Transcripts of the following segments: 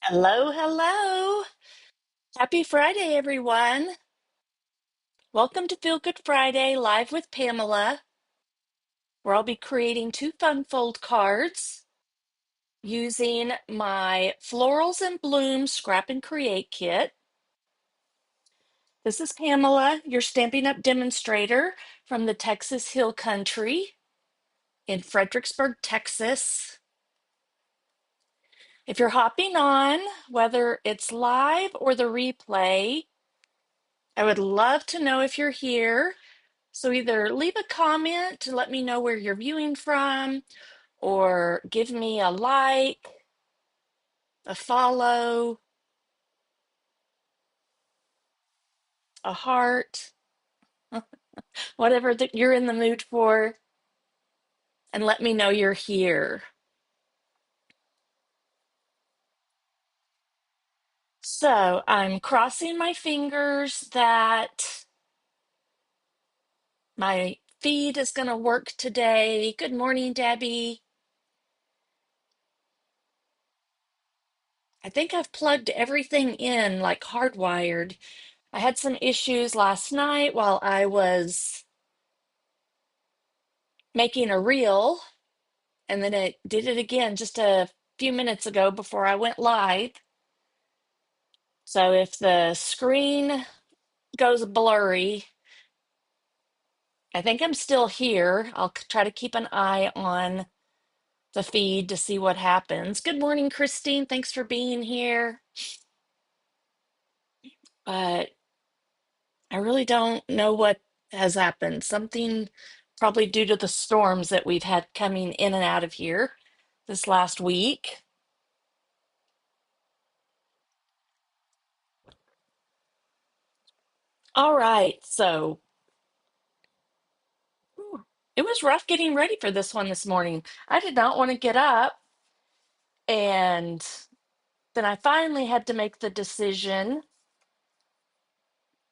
Hello, hello. Happy Friday, everyone. Welcome to Feel Good Friday live with Pamela, where I'll be creating two fun fold cards using my Florals and Blooms Scrap and Create kit. This is Pamela, your Stampin' Up! Demonstrator from the Texas Hill Country in Fredericksburg, Texas. If you're hopping on, whether it's live or the replay, I would love to know if you're here. So either leave a comment to let me know where you're viewing from, or give me a like, a follow, a heart, whatever that you're in the mood for, and let me know you're here. So I'm crossing my fingers that my feed is going to work today. Good morning, Debbie. I think I've plugged everything in like hardwired. I had some issues last night while I was making a reel, and then it did it again just a few minutes ago before I went live. So if the screen goes blurry, I think I'm still here. I'll try to keep an eye on the feed to see what happens. Good morning, Christine. Thanks for being here. But I really don't know what has happened. Something probably due to the storms that we've had coming in and out of here this last week. All right, so whew, it was rough getting ready for this one this morning. I did not want to get up, and then I finally had to make the decision.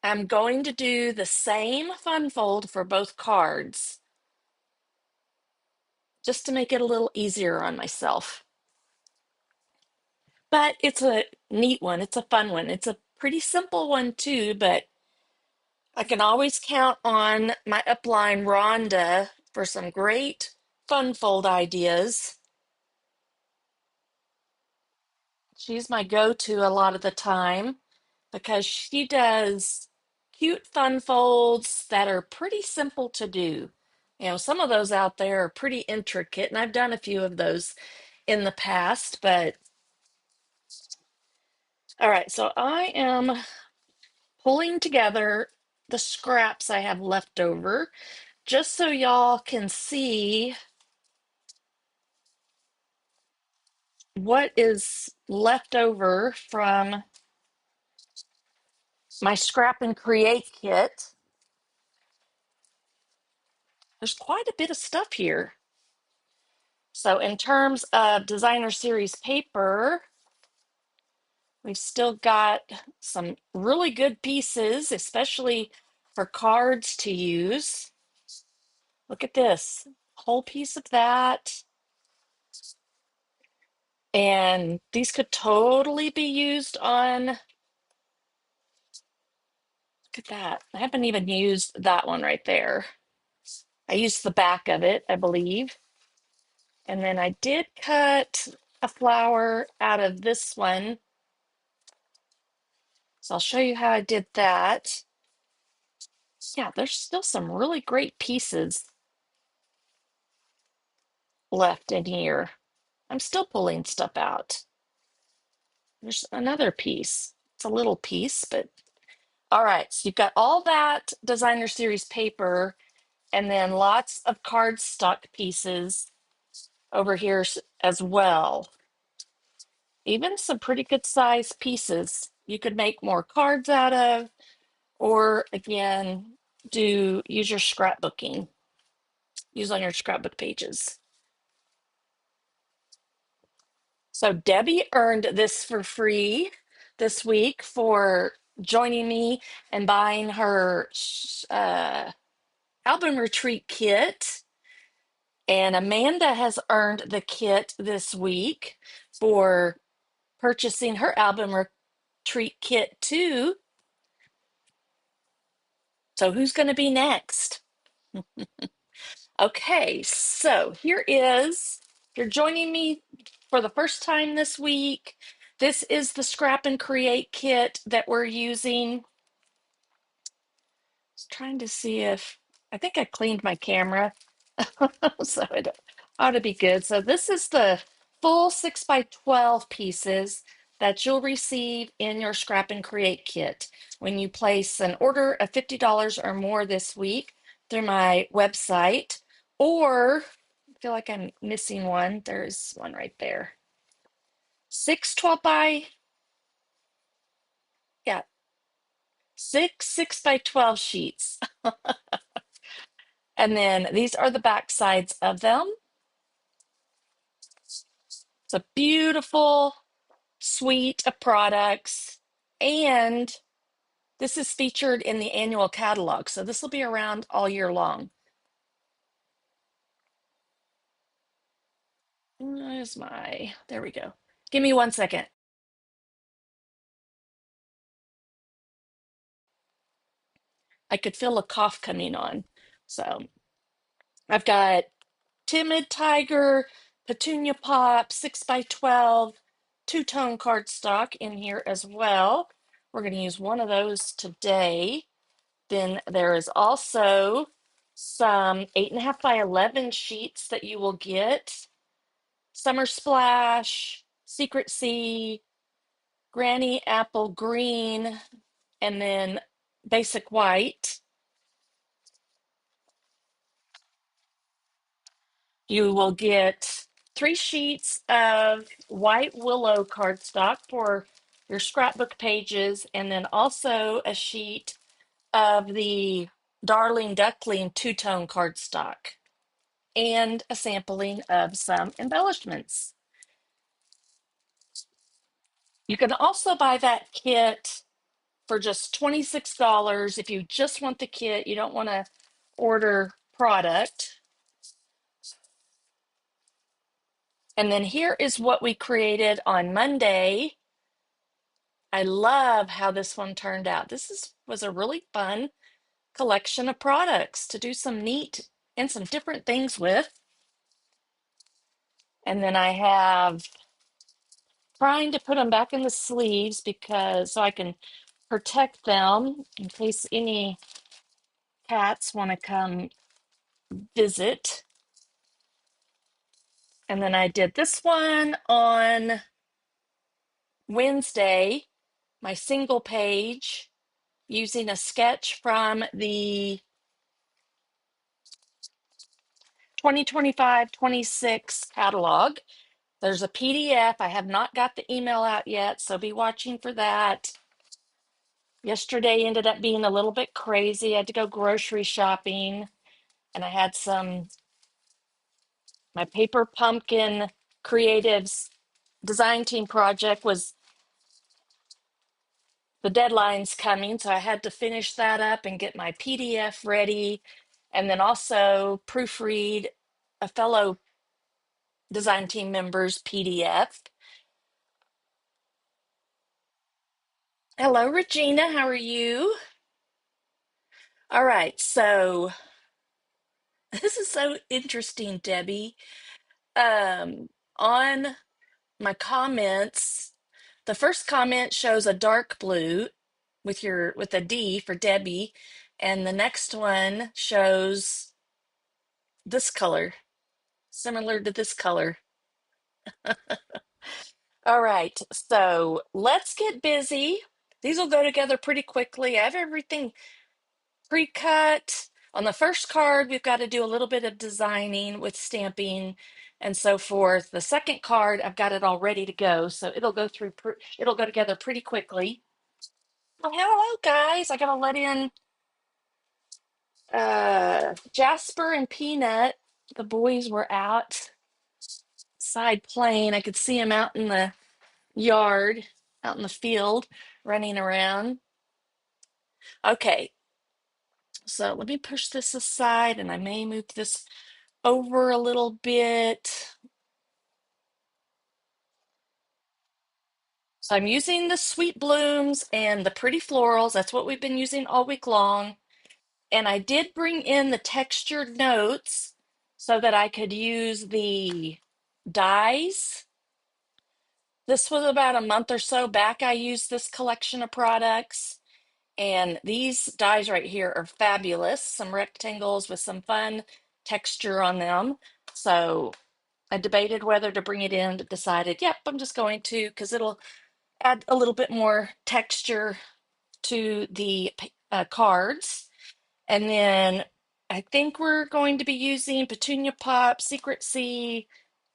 I'm going to do the same fun fold for both cards just to make it a little easier on myself. But it's a neat one. It's a fun one. It's a pretty simple one too, but I can always count on my upline Rhonda for some great fun fold ideas. She's my go-to a lot of the time because she does cute fun folds that are pretty simple to do. Some of those out there are pretty intricate, and I've done a few of those in the past, but all right, so I am pulling together the scraps I have left over just so y'all can see what is left over from my scrap and create kit. There's quite a bit of stuff here. So in terms of designer series paper, we've still got some really good pieces, especially for cards to use. Look at this, whole piece of that. And these could totally be used on, look at that. I haven't even used that one right there. I used the back of it, I believe. And then I did cut a flower out of this one. So I'll show you how I did that. Yeah, there's still some really great pieces left in here. I'm still pulling stuff out. There's another piece. It's a little piece, but all right. So you've got all that designer series paper and then lots of cardstock pieces over here as well. Even some pretty good size pieces you could make more cards out of, or again, use your scrapbooking, use on your scrapbook pages. So Debbie earned this for free this week for joining me and buying her album retreat kit. And Amanda has earned the kit this week for purchasing her album retreat kit too. So who's going to be next? Okay, so here is, if you're joining me for the first time this week, this is the Scrap and Create kit that we're using. Just trying to see if, I think I cleaned my camera, so it ought to be good. So this is the full 6x12 pieces that you'll receive in your Scrap and Create kit when you place an order of $50 or more this week through my website, or I feel like I'm missing one. There's one right there. 6 by, yeah, 6 by 12 sheets. And then these are the back sides of them. It's a beautiful suite of products. And this is featured in the annual catalog. So this will be around all year long. Where's my, there we go. Give me 1 second. I could feel a cough coming on. So I've got Timid Tiger, Petunia Pop, 6 by 12, two-tone cardstock in here as well. We're going to use one of those today. Then there is also some 8.5 by 11 sheets that you will get. Summer Splash, Secret Sea, Granny Apple Green, and then Basic White. You will get 3 sheets of white willow cardstock for your scrapbook pages, and then also a sheet of the Darling Duckling two-tone cardstock, and a sampling of some embellishments. You can also buy that kit for just $26 if you just want the kit. You don't want to order product. And then here is what we created on Monday. I love how this one turned out. Was a really fun collection of products to do some neat and some different things with. And then I have trying to put them back in the sleeves because so I can protect them in case any cats want to come visit. And then I did this one on Wednesday, my single page, using a sketch from the 2025-26 catalog. There's a PDF. I have not got the email out yet, so be watching for that. Yesterday ended up being a little bit crazy. I had to go grocery shopping, and I had my paper pumpkin creatives design team project was the deadline's coming, so I had to finish that up and get my PDF ready, and then also proofread a fellow design team member's PDF. Hello, Regina. How are you? All right, so this is so interesting, Debbie. On my comments, the first comment shows a dark blue with a D for Debbie, and the next one shows this color, similar to this color. All right, so let's get busy. These will go together pretty quickly. I have everything pre-cut. On the first card, we've got to do a little bit of designing with stamping and so forth. The second card, I've got it all ready to go, so it'll go together pretty quickly. Oh, hello, guys. I gotta let in Jasper and Peanut. The boys were outside playing. I could see them out in the yard, out in the field, running around. Okay, so let me push this aside, and I may move this over a little bit. So I'm using the Sweet Blooms and the Pretty Florals. That's what we've been using all week long. And I did bring in the textured notes so that I could use the dyes. This was about a month or so back. I used this collection of products, and these dyes right here are fabulous. Some rectangles with some fun texture on them. So I debated whether to bring it in, but decided, yep, I'm just going to because it'll add a little bit more texture to the cards. And then I think we're going to be using Petunia Pop, Secret Sea.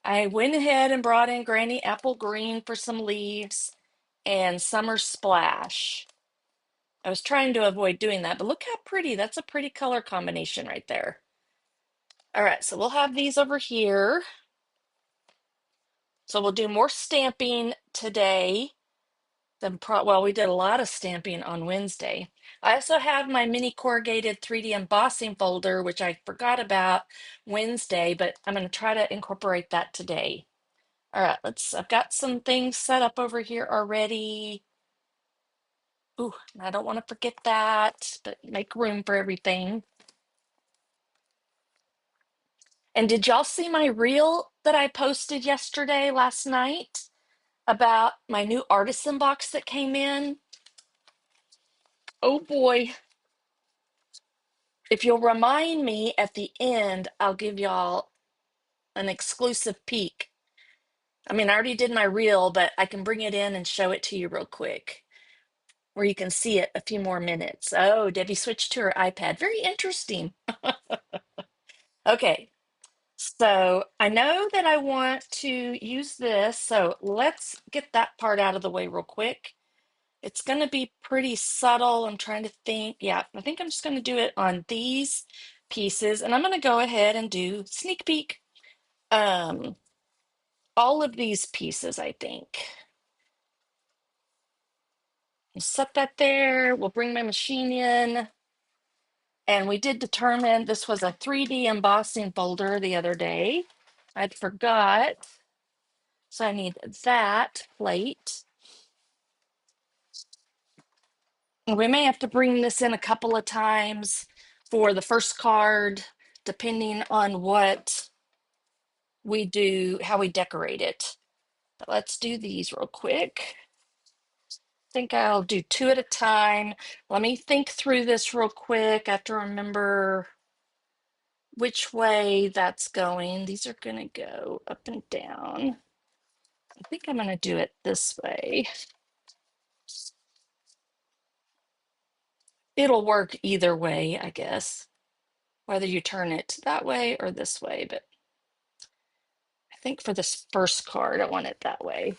I went ahead and brought in Granny Apple Green for some leaves and Summer Splash. I was trying to avoid doing that, but look how pretty. That's a pretty color combination right there. All right, so we'll have these over here. So we'll do more stamping today. Well, we did a lot of stamping on Wednesday. I also have my mini corrugated 3D embossing folder, which I forgot about Wednesday, but I'm going to try to incorporate that today. All right, I've got some things set up over here already. Ooh, I don't want to forget that, but make room for everything. And did y'all see my reel that I posted last night, about my new artisan box that came in? Oh boy. If you'll remind me at the end, I'll give y'all an exclusive peek. I mean, I already did my reel, but I can bring it in and show it to you real quick, where you can see it a few more minutes. Oh, Debbie switched to her iPad. Very interesting. Okay, so I know that I want to use this, so let's get that part out of the way real quick. It's going to be pretty subtle. I'm trying to think. Yeah, I think I'm just going to do it on these pieces, and I'm going to go ahead and do sneak peek. Um, all of these pieces, I think. We'll set that there. We'll bring my machine in. And we did determine this was a 3D embossing folder the other day. I'd forgot. So I need that plate. We may have to bring this in a couple of times for the first card, depending on what we do, how we decorate it. But let's do these real quick. I think I'll do two at a time. Let me think through this real quick. I have to remember which way that's going. These are going to go up and down. I think I'm going to do it this way. It'll work either way, I guess, whether you turn it that way or this way. But I think for this first card, I want it that way.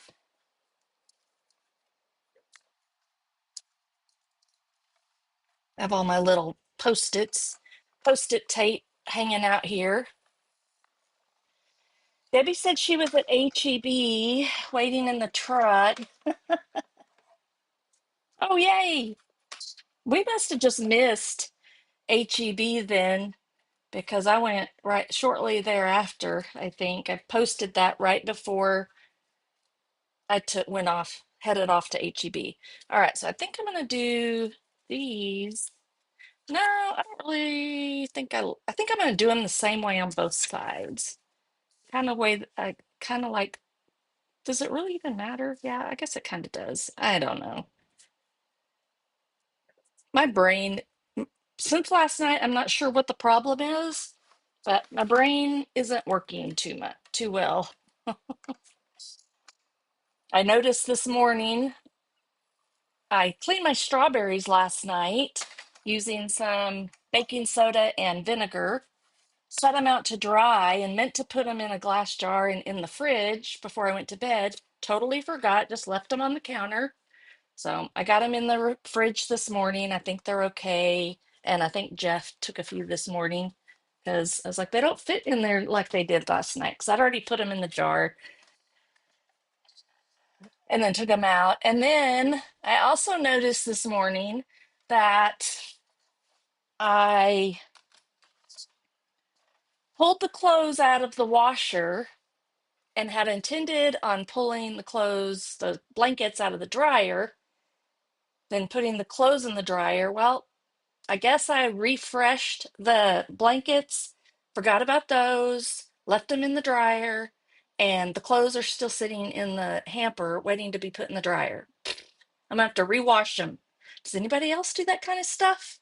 I have all my little post-it tape hanging out here. Debbie said she was at HEB waiting in the truck. Oh, yay! We must have just missed HEB then, because I went right shortly thereafter. I think I posted that right before headed off to HEB. All right, so I think I'm gonna do these. No, I don't really think I think I'm gonna do them the same way on both sides. Kind of way that I kind of like. Does it really even matter? Yeah, I guess it kind of does. I don't know. My brain, since last night, I'm not sure what the problem is, but my brain isn't working too well. I noticed this morning I cleaned my strawberries last night using some baking soda and vinegar, set them out to dry, and meant to put them in a glass jar and in the fridge before I went to bed. Totally forgot, just left them on the counter. So I got them in the fridge this morning. I think they're okay. And I think Jeff took a few this morning because I was like, they don't fit in there like they did last night because I'd already put them in the jar and then took them out. And then I also noticed this morning that I pulled the clothes out of the washer and had intended on pulling the blankets out of the dryer, then putting the clothes in the dryer. Well, I guess I refreshed the blankets, forgot about those, left them in the dryer, and the clothes are still sitting in the hamper waiting to be put in the dryer. I'm gonna have to rewash them. Does anybody else do that kind of stuff?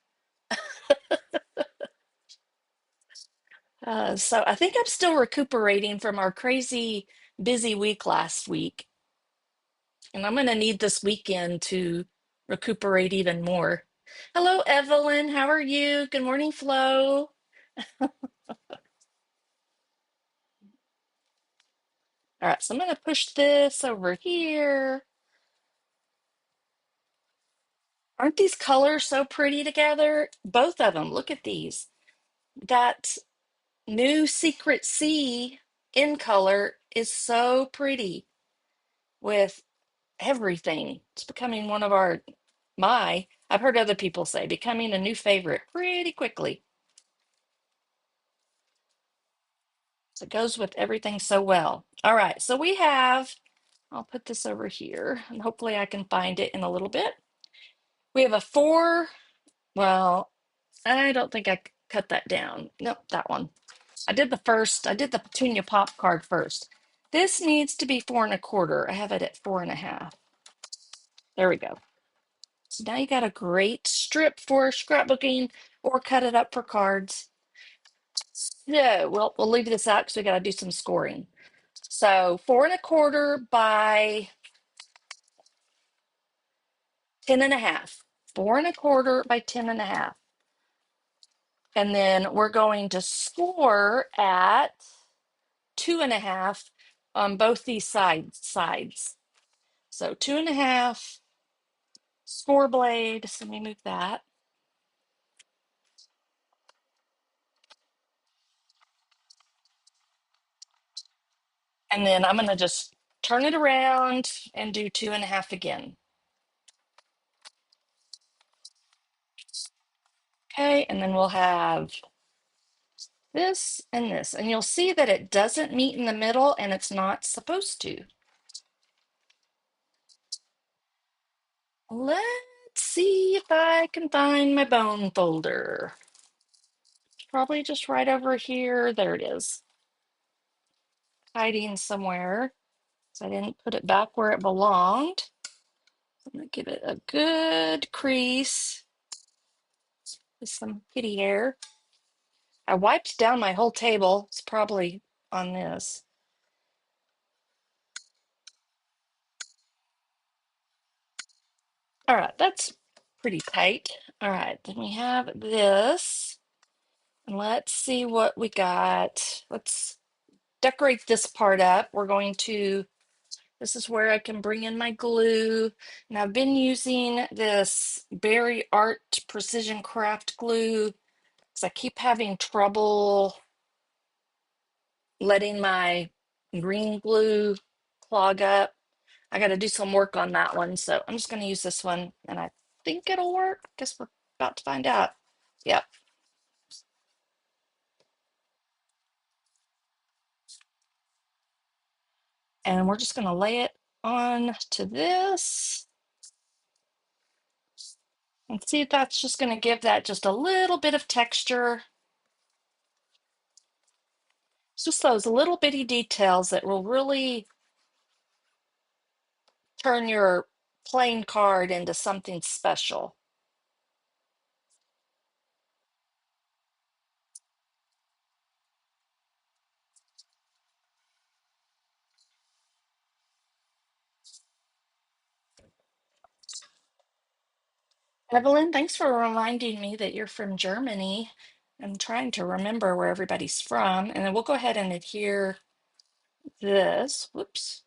So I think I'm still recuperating from our crazy busy week last week, and I'm gonna need this weekend to recuperate even more. Hello, Evelyn. How are you? Good morning, Flo. All right, so I'm gonna push this over here. Aren't these colors so pretty together? Both of them. Look at these. That new Secret C in color is so pretty with everything. It's becoming one of I've heard other people say, becoming a new favorite pretty quickly. So it goes with everything so well. All right, so I'll put this over here and hopefully I can find it in a little bit. We have a four, well, I don't think I cut that down. Nope, that one. I did the Petunia Pop card first. This needs to be 4 1/4. I have it at 4 1/2. There we go. So now you got a great strip for scrapbooking or cut it up for cards. So we'll leave this out because we got to do some scoring. So 4 1/4 by 10 1/2. 4 1/4 by 10 1/2. And then we're going to score at 2 1/2 on both these sides. So 2 1/2 score blade. So let me move that. And then I'm going to just turn it around and do 2 1/2 again. Okay, and then we'll have this and this. And you'll see that it doesn't meet in the middle and it's not supposed to. Let's see if I can find my bone folder. Probably just right over here. There it is. Hiding somewhere. So I didn't put it back where it belonged. I'm going to give it a good crease with some kitty hair. I wiped down my whole table. It's probably on this. All right, that's pretty tight. All right, then we have this. And let's see what we got. Let's decorate this part up. This is where I can bring in my glue. And I've been using this Berry Art Precision Craft glue because I keep having trouble letting my green glue clog up. I got to do some work on that one. So I'm just going to use this one and I think it'll work. Guess we're about to find out. Yep. And we're just going to lay it on to this and see if that's just going to give that just a little bit of texture. It's just those little bitty details that will really turn your plain card into something special. Evelyn, thanks for reminding me that you're from Germany. I'm trying to remember where everybody's from. And then we'll go ahead and adhere this, whoops,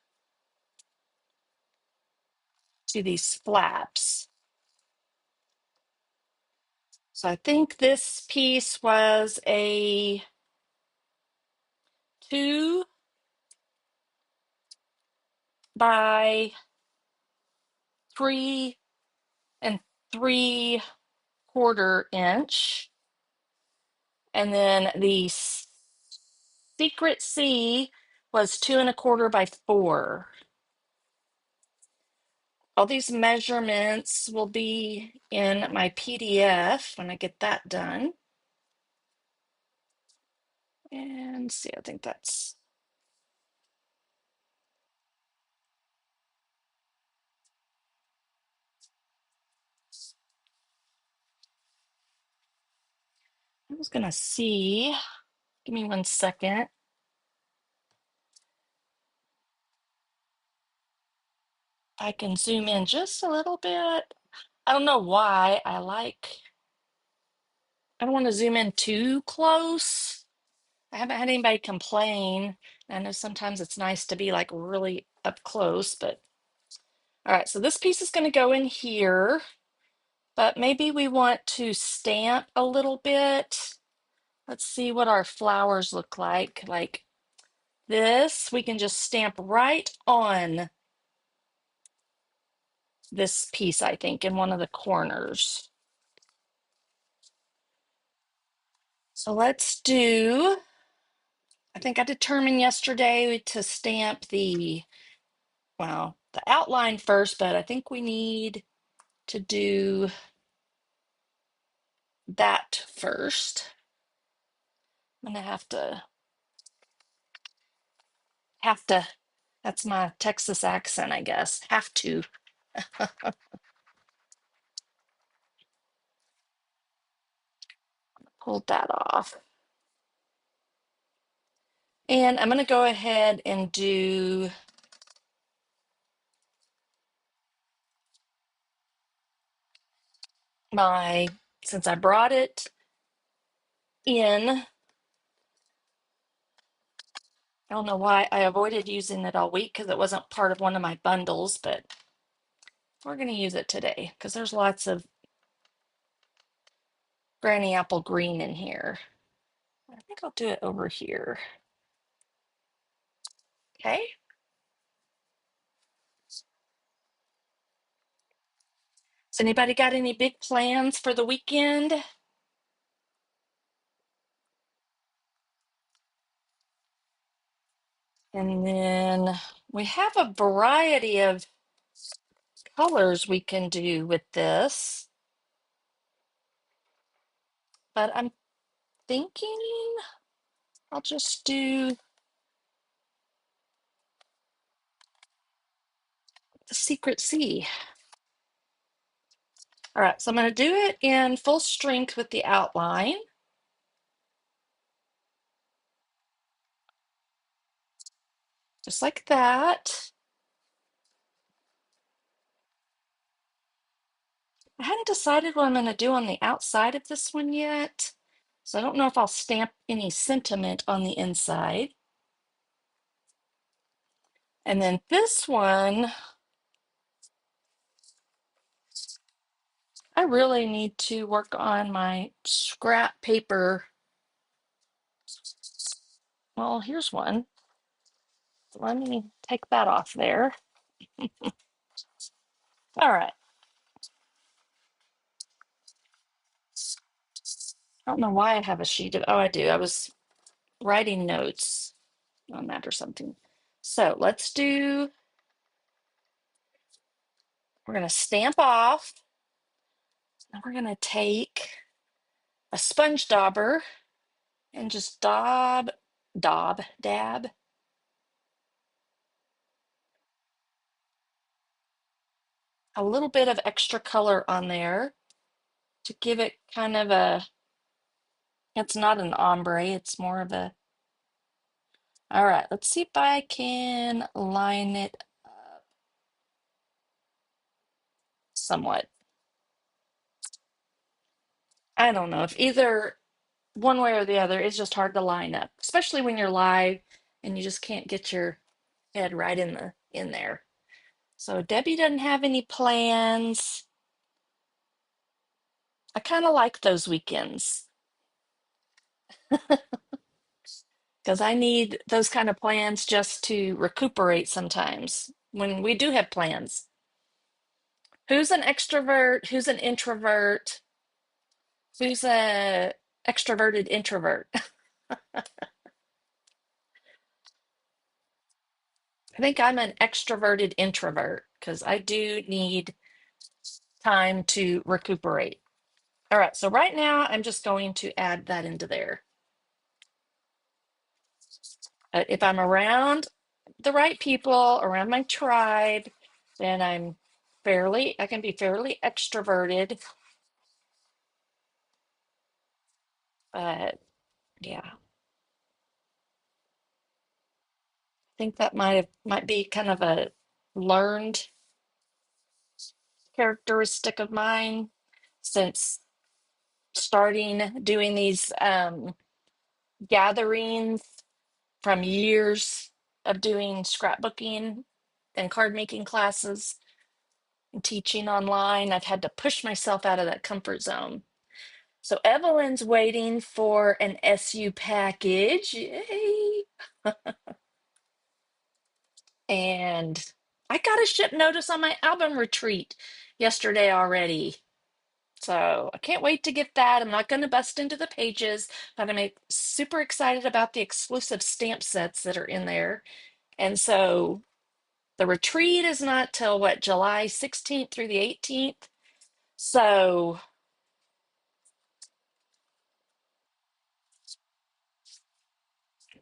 to these flaps. So I think this piece was a 2 by 3 3/4 inch. And then the Secret C was 2¼ by 4. All these measurements will be in my PDF when I get that done. And see, I think that's, I was gonna see, give me 1 second. I can zoom in just a little bit. I don't know why I don't want to zoom in too close. I haven't had anybody complain. I know sometimes it's nice to be like really up close, but all right, so this piece is going to go in here, but maybe we want to stamp a little bit. Let's see what our flowers look like. Like this, we can just stamp right on this piece, I think, in one of the corners. So let's do, I think I determined yesterday to stamp well, the outline first, but I think we need to do that first. I'm gonna have to, that's my Texas accent, I guess. Have to pull that off. And I'm gonna go ahead and do since I brought it in, I don't know why I avoided using it all week because it wasn't part of one of my bundles, but we're gonna use it today because there's lots of Granny Apple green in here. I think I'll do it over here. Okay. Has anybody got any big plans for the weekend? And then we have a variety of colors we can do with this, but I'm thinking I'll just do the Secret Sea. All right, so I'm going to do it in full strength with the outline. Just like that. I hadn't decided what I'm going to do on the outside of this one yet, so I don't know if I'll stamp any sentiment on the inside. And then this one, I really need to work on my scrap paper. Well, here's one. Let me take that off there. All right. I don't know why I have a sheet of, oh, I do. I was writing notes on that or something. So we're going to stamp off. And we're going to take a sponge dauber and just dab a little bit of extra color on there to give it kind of it's not an ombre, it's more of a, all right, let's see if I can line it up somewhat. I don't know if either one way or the other, it's just hard to line up, especially when you're live and you just can't get your head right in there. So Debbie doesn't have any plans. I kind of like those weekends because I need those kind of plans just to recuperate sometimes when we do have plans. Who's an extrovert? Who's an introvert? Who's a extroverted introvert? I think I'm an extroverted introvert because I do need time to recuperate. All right, so right now I'm just going to add that into there. If I'm around the right people, around my tribe, then I can be fairly extroverted. But yeah, I think that might be kind of a learned characteristic of mine since starting doing these gatherings from years of doing scrapbooking and card making classes and teaching online. I've had to push myself out of that comfort zone. So Evelyn's waiting for an SU package. Yay. And I got a ship notice on my album retreat yesterday already. So I can't wait to get that. I'm not going to bust into the pages, but I'm super excited about the exclusive stamp sets that are in there. And so the retreat is not till what, July 16th through the 18th. So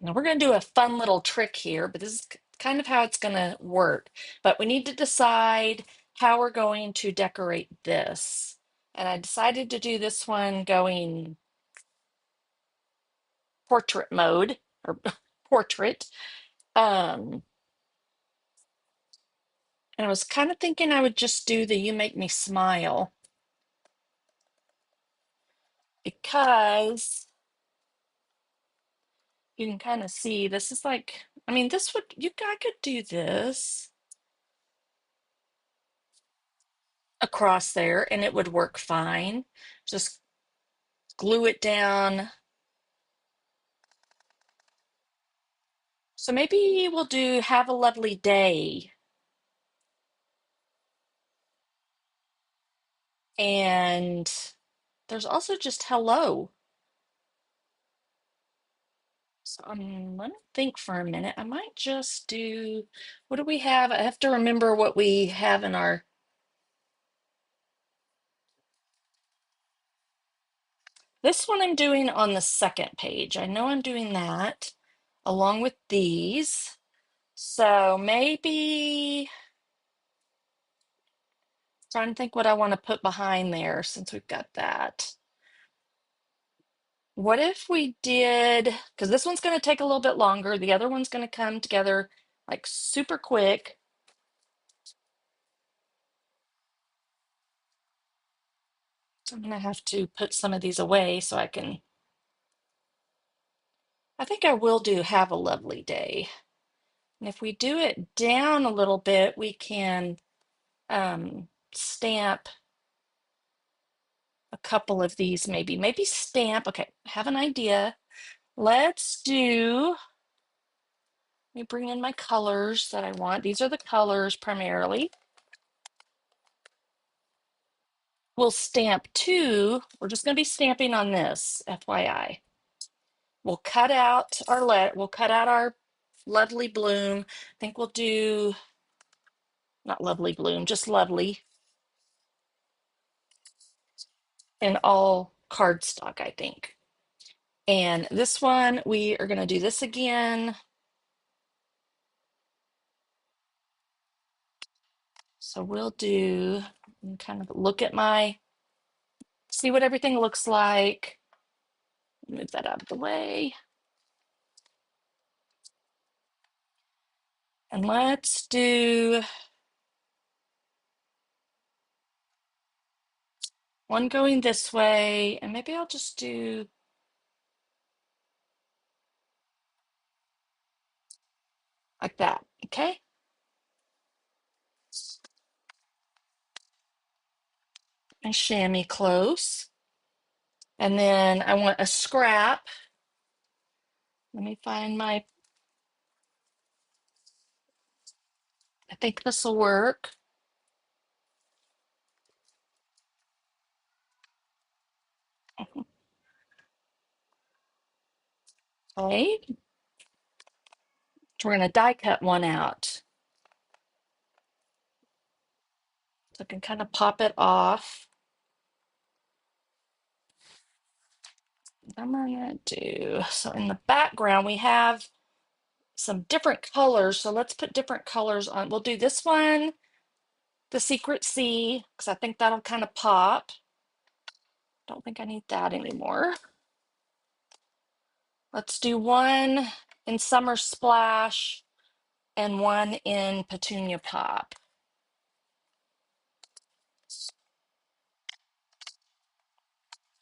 now we're going to do a fun little trick here, but this is kind of how it's going to work. But we need to decide how we're going to decorate this. And I decided to do this one going portrait mode or portrait. Um, and I was kind of thinking I would just do the You Make Me Smile because you can kind of see this is like, I mean, I could do this across there and it would work fine. Just glue it down. So maybe we'll do Have a Lovely Day. And there's also just hello. So let me think for a minute. I might just do, what do we have? I have to remember what we have in our, this one I'm doing on the second page. I know I'm doing that along with these. So maybe trying to think what I want to put behind there since we've got that. What if we did, because this one's going to take a little bit longer. The other one's going to come together like super quick. So I'm going to have to put some of these away so I think I will do Have a Lovely Day. And if we do it down a little bit, we can stamp a couple of these maybe. Maybe stamp, okay, have an idea. Let's do, let me bring in my colors that I want. These are the colors primarily. We'll stamp two. We're just going to be stamping on this, FYI. We'll cut out our lovely bloom. I think we'll do, not lovely bloom, just lovely. And all cardstock, I think. And this one, we are going to do this again. So we'll do, and kind of look at see what everything looks like. Move that out of the way. And let's do one going this way. And maybe I'll just do like that. Okay. My chamois close. And then I want a scrap. Let me find I think this will work. Okay. We're going to die cut one out. I can kind of pop it off. What am I gonna do? So in the background, we have some different colors. So let's put different colors on. We'll do this one, the Secret Sea, because I think that'll kind of pop. Don't think I need that anymore. Let's do one in Summer Splash and one in Petunia Pop.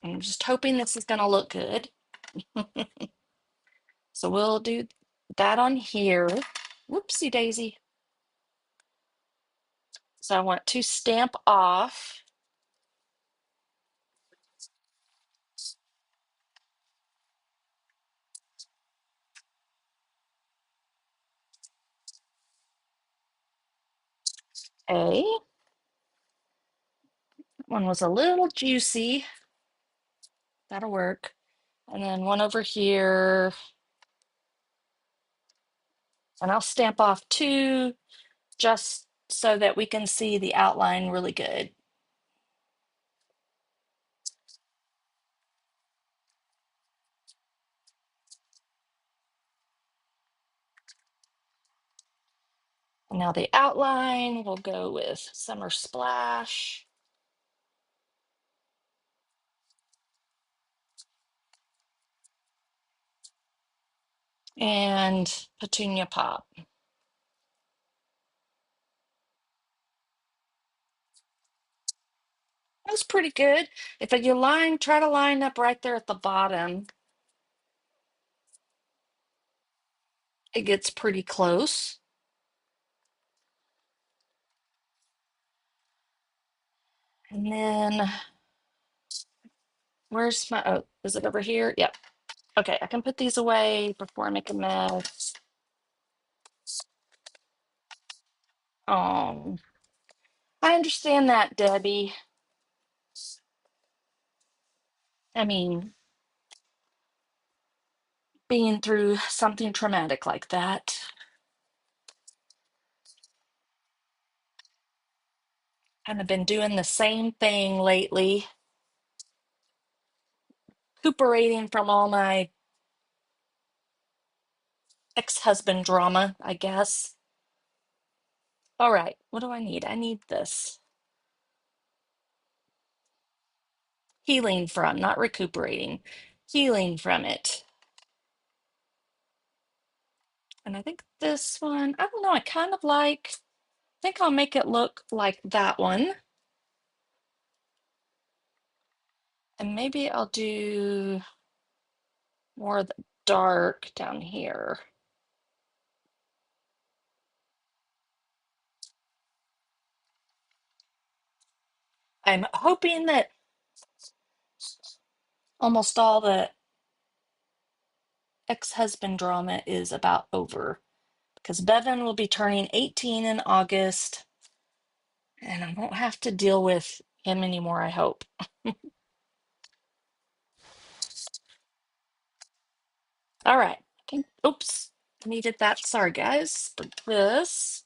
I'm just hoping this is gonna look good. So we'll do that on here. Whoopsie daisy. So I want to stamp off. A. One was a little juicy. That'll work. And then one over here. And I'll stamp off two just so that we can see the outline really good. And now the outline, we'll go with Summer Splash. And Petunia Pop. That's pretty good. If you try to line up right there at the bottom, it gets pretty close. And then where's my, oh, is it over here? Yep. Okay, I can put these away before I make a mess. Oh, I understand that, Debbie. I mean, being through something traumatic like that. Kind of been doing the same thing lately, recuperating from all my ex-husband drama, I guess. All right, what do I need? I need this. Healing from, not recuperating, healing from it. And I think this one, I don't know, I think I'll make it look like that one. And maybe I'll do more of the dark down here. I'm hoping that almost all the ex-husband drama is about over because Bevan will be turning 18 in August and I won't have to deal with him anymore, I hope. All right. Okay. Oops. Needed that. Sorry, guys, for this.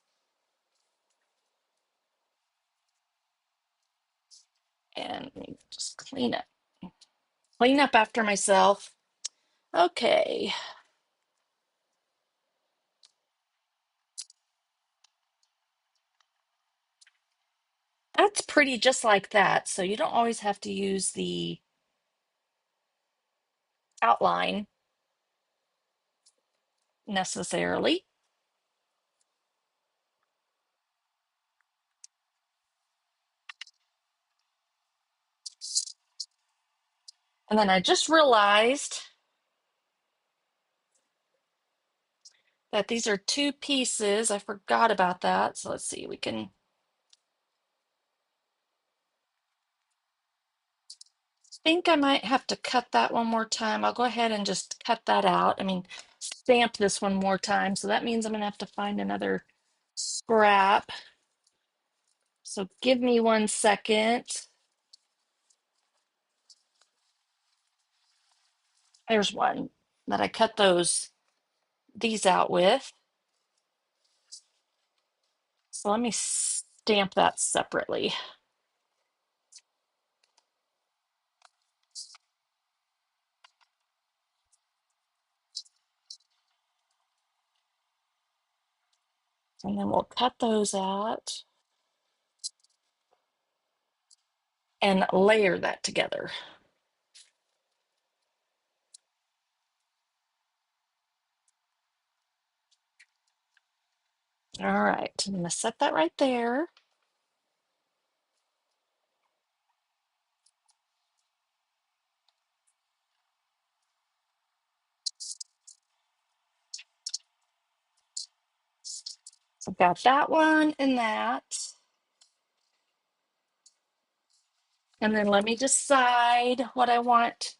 And let me just clean up after myself. Okay. That's pretty just like that. So you don't always have to use the outline necessarily. And then I just realized that these are two pieces. I forgot about that. So let's see, we can think I might have to cut that one more time. I'll go ahead and just cut that out. I mean, stamp this one more time. So that means I'm gonna have to find another scrap. So give me 1 second. There's one that I cut these out with. So let me stamp that separately. And then we'll cut those out and layer that together. All right, I'm going to set that right there. So I've got that one and that. And then let me decide what I want.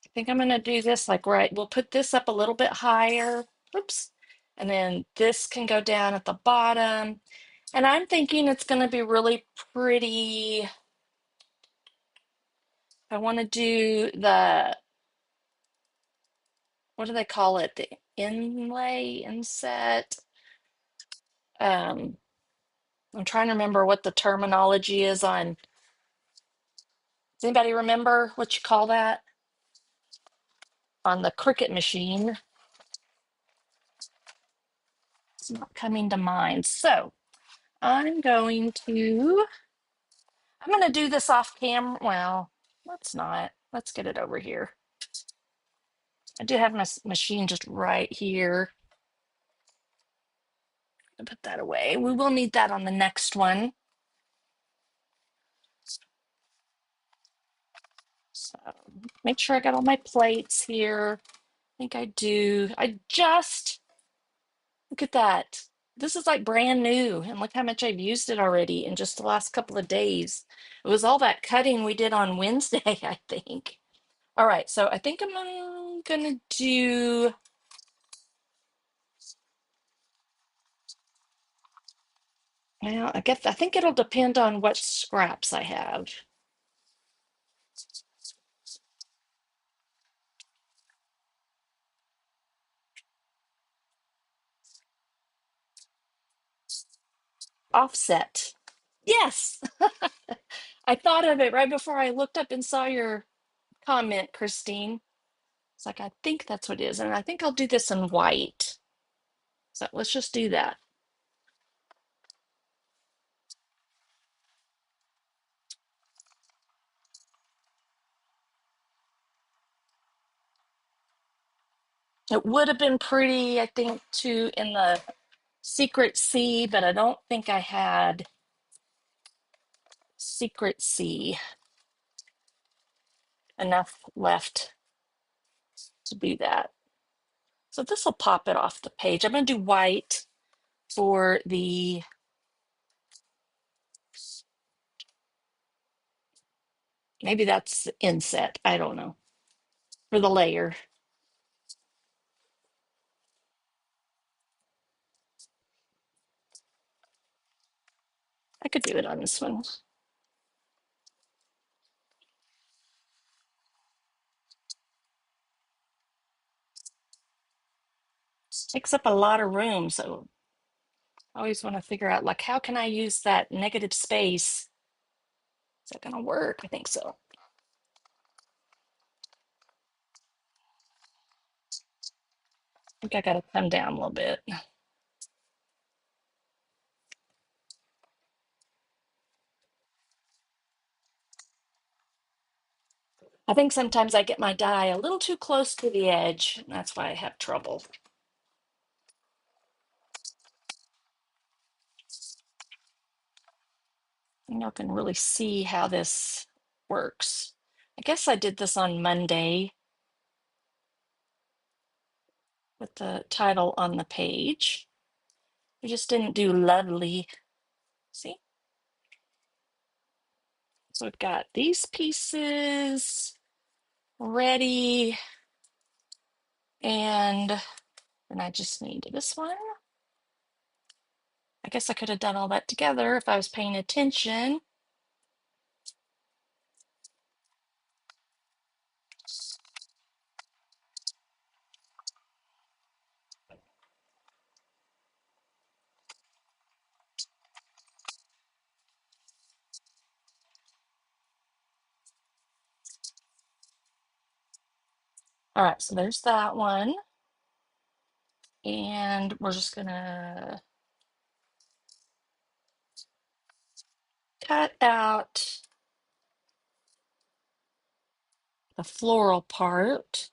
I think I'm going to do this like right. We'll put this up a little bit higher. Oops. And then this can go down at the bottom. And I'm thinking it's going to be really pretty. I want to do the, what do they call it? The inlay, inset. Um, I'm trying to remember what the terminology is on. Does anybody remember what you call that on the Cricut machine? It's not coming to mind. So I'm going to do this off camera. Well, let's not. Let's get it over here. I do have my machine just right here. I'll put that away. We will need that on the next one. So make sure I got all my plates here. I think I do. Look at that. This is like brand new. And look how much I've used it already in just the last couple of days. It was all that cutting we did on Wednesday, I think. All right, so I think I'm gonna do, well, I think it'll depend on what scraps I have. Offset. Yes. I thought of it right before I looked up and saw your comment, Christine. It's like, I think that's what it is. And I think I'll do this in white. So let's just do that. It would have been pretty, I think, too, in the Secret C, but I don't think I had Secret C enough left to do that. So this will pop it off the page. I'm going to do white for the, maybe that's the inset. I don't know. For the layer. I could do it on this one. It takes up a lot of room, so I always want to figure out, like, how can I use that negative space? Is that going to work? I think so. I think I got to come down a little bit. I think sometimes I get my die a little too close to the edge, and that's why I have trouble. Y'all can really see how this works. I guess I did this on Monday with the title on the page. We just didn't do lovely. See? So we've got these pieces ready, and then I just need this one. I guess I could have done all that together if I was paying attention. All right, so there's that one. And we're just gonna cut out the floral part.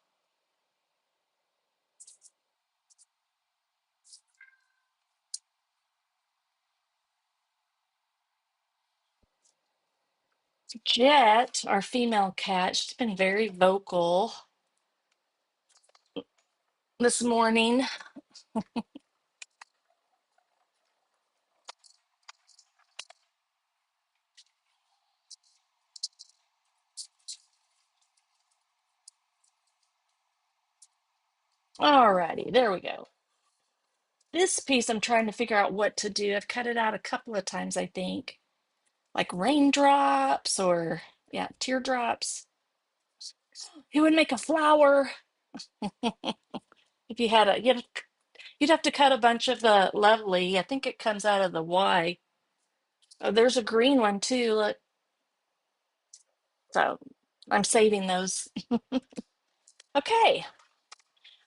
Jet, our female cat, she's been very vocal this morning. Alrighty, there we go. This piece, I'm trying to figure out what to do. I've cut it out a couple of times, I think, like raindrops or, yeah, teardrops. It would make a flower if you had a, you'd have to cut a bunch of the lovely. I think it comes out of the Y. Oh, there's a green one too. Look, so I'm saving those. Okay,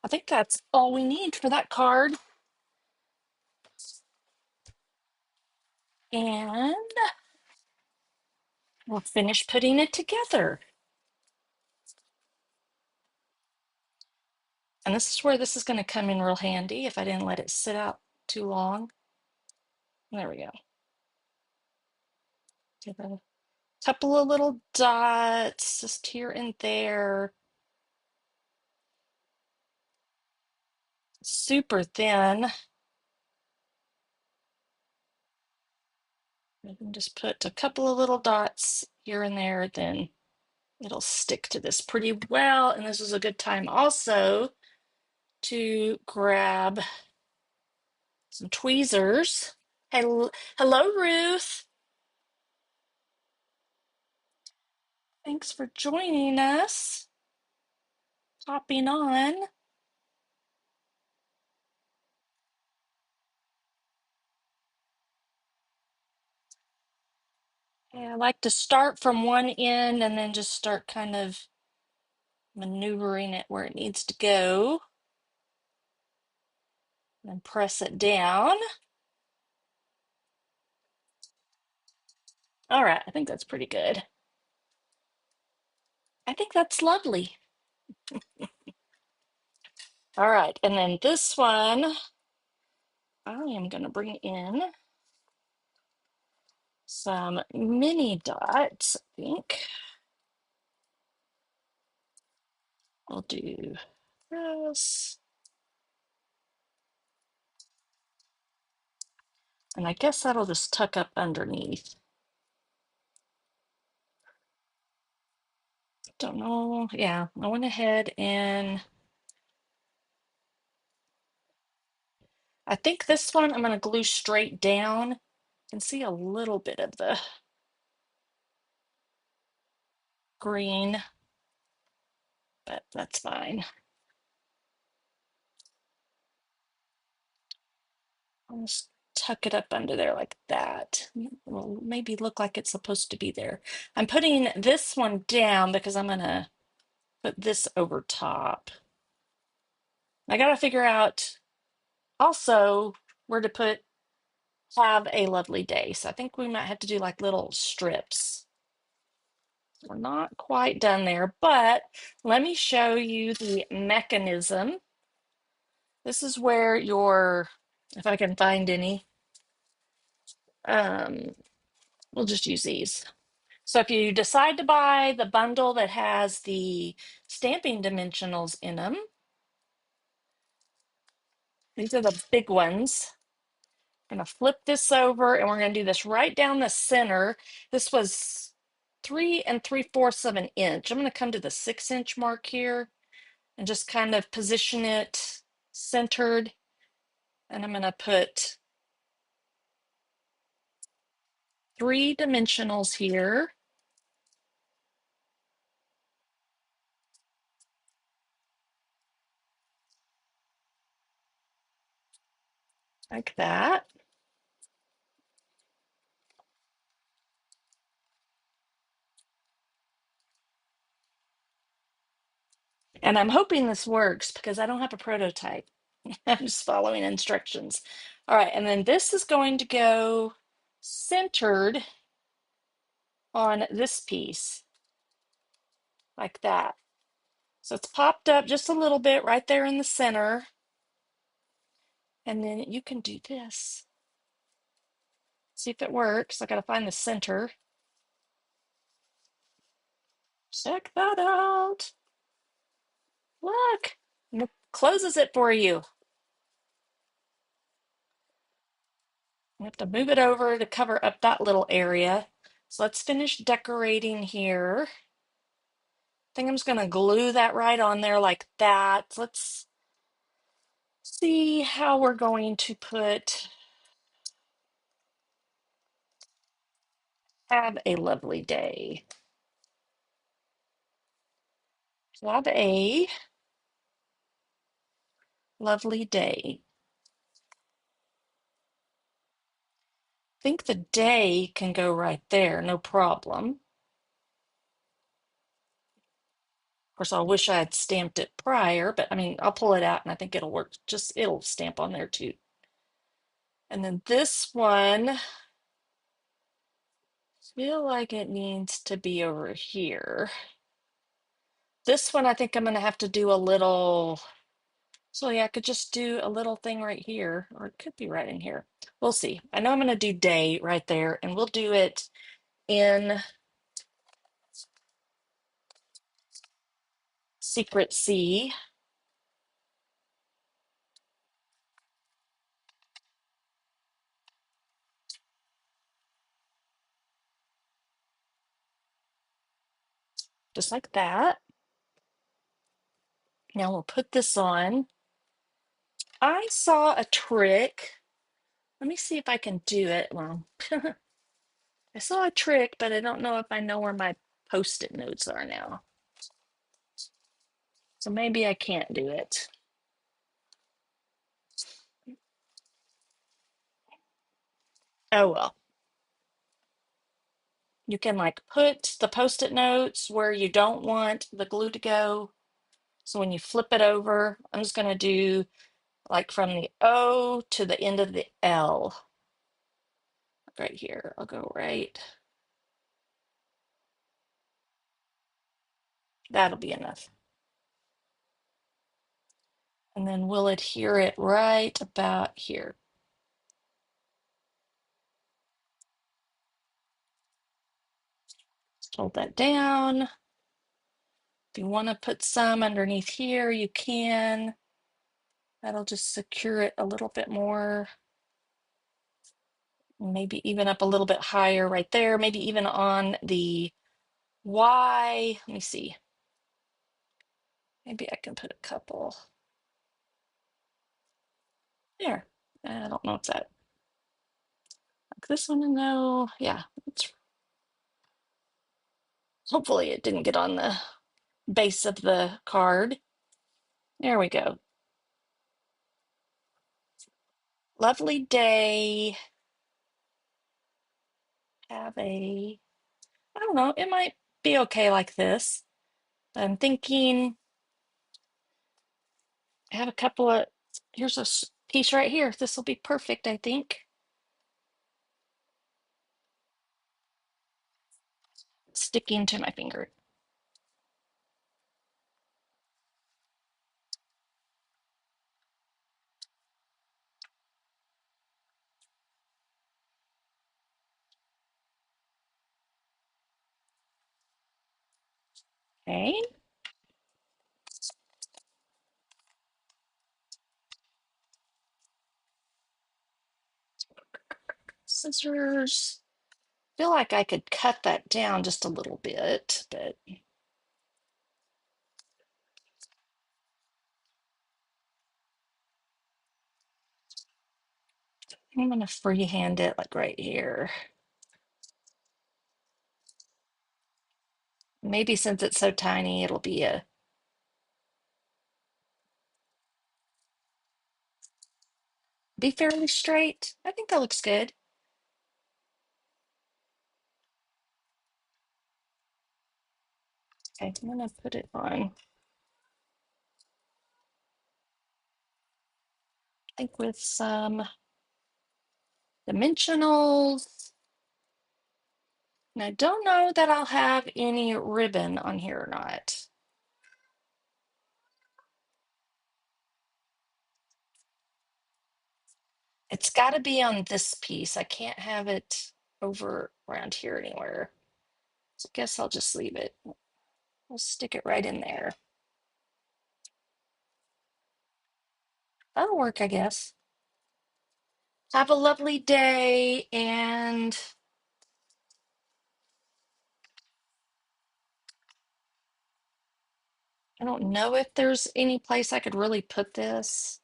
I think that's all we need for that card. And we'll finish putting it together. And this is where this is going to come in real handy if I didn't let it sit out too long. There we go. Give a couple of little dots just here and there. Super thin. I can just put a couple of little dots here and there, then it'll stick to this pretty well. And this is a good time also to grab some tweezers. Hello, Ruth. Thanks for joining us. Hopping on. Yeah, I like to start from one end and then just start kind of maneuvering it where it needs to go. And press it down. All right, I think that's pretty good. I think that's lovely. All right, and then this one, I am going to bring in some mini dots, I think. I'll do this. And I guess that'll just tuck up underneath. Don't know. Yeah, I went ahead and I think this one I'm going to glue straight down. You can see a little bit of the green, but that's fine. I'll just tuck it up under there like that. Will maybe look like it's supposed to be there. I'm putting this one down because I'm going to put this over top. I got to figure out also where to put have a lovely day. So I think we might have to do like little strips. We're not quite done there, but let me show you the mechanism. This is where your, if I can find any, um, we'll just use these. So if you decide to buy the bundle that has the stamping dimensionals in them, these are the big ones. I'm going to flip this over and we're going to do this right down the center. This was 3 3/4 of an inch. I'm going to come to the 6-inch mark here and just kind of position it centered. And I'm going to put 3 dimensionals here, like that. And I'm hoping this works because I don't have a prototype. I'm just following instructions. All right, and then this is going to go centered on this piece, like that. So it's popped up just a little bit right there in the center. And then you can do this. See if it works. I gotta find the center. Check that out. Look, and it closes it for you. You have to move it over to cover up that little area. So let's finish decorating here. I think I'm just gonna glue that right on there like that. Let's see how we're going to put have a lovely day. Have a lovely day. I think the day can go right there, no problem. Of course, I wish I had stamped it prior, but I mean, I'll pull it out and I think it'll work. Just it'll stamp on there too. And then this one, feel like it needs to be over here. This one, I think I'm going to have to do a little. So yeah, I could just do a little thing right here, or it could be right in here. We'll see. I know I'm going to do day right there, and we'll do it in Secret C. Just like that. Now we'll put this on. I saw a trick. Let me see if I can do it. Well, I saw a trick, but I don't know if I know where my post-it notes are now. So maybe I can't do it. Oh well. You can like put the post-it notes where you don't want the glue to go. So when you flip it over, I'm just going to do like from the O to the end of the L. Right here. I'll go right. That'll be enough. And then we'll adhere it right about here. Just hold that down. If you want to put some underneath here, you can. That'll just secure it a little bit more. Maybe even up a little bit higher right there. Maybe even on the Y. Let me see. Maybe I can put a couple there. I don't know what's that. Like this one, no. Yeah, it's hopefully it didn't get on the base of the card. There we go. Lovely day. Have a, I don't know, it might be okay like this. I'm thinking I have a couple of, here's a piece right here. This will be perfect, I think. Sticking to my finger. Okay. Scissors. Feel like I could cut that down just a little bit, but I'm gonna freehand it like right here. Maybe since it's so tiny, it'll be fairly straight. I think that looks good. Okay, I'm gonna put it on. think with some dimensionals. And I don't know that I'll have any ribbon on here or not. It's got to be on this piece. I can't have it over around here anywhere. So I guess I'll just leave it. We'll stick it right in there. That'll work, I guess. Have a lovely day, and I don't know if there's any place I could really put this.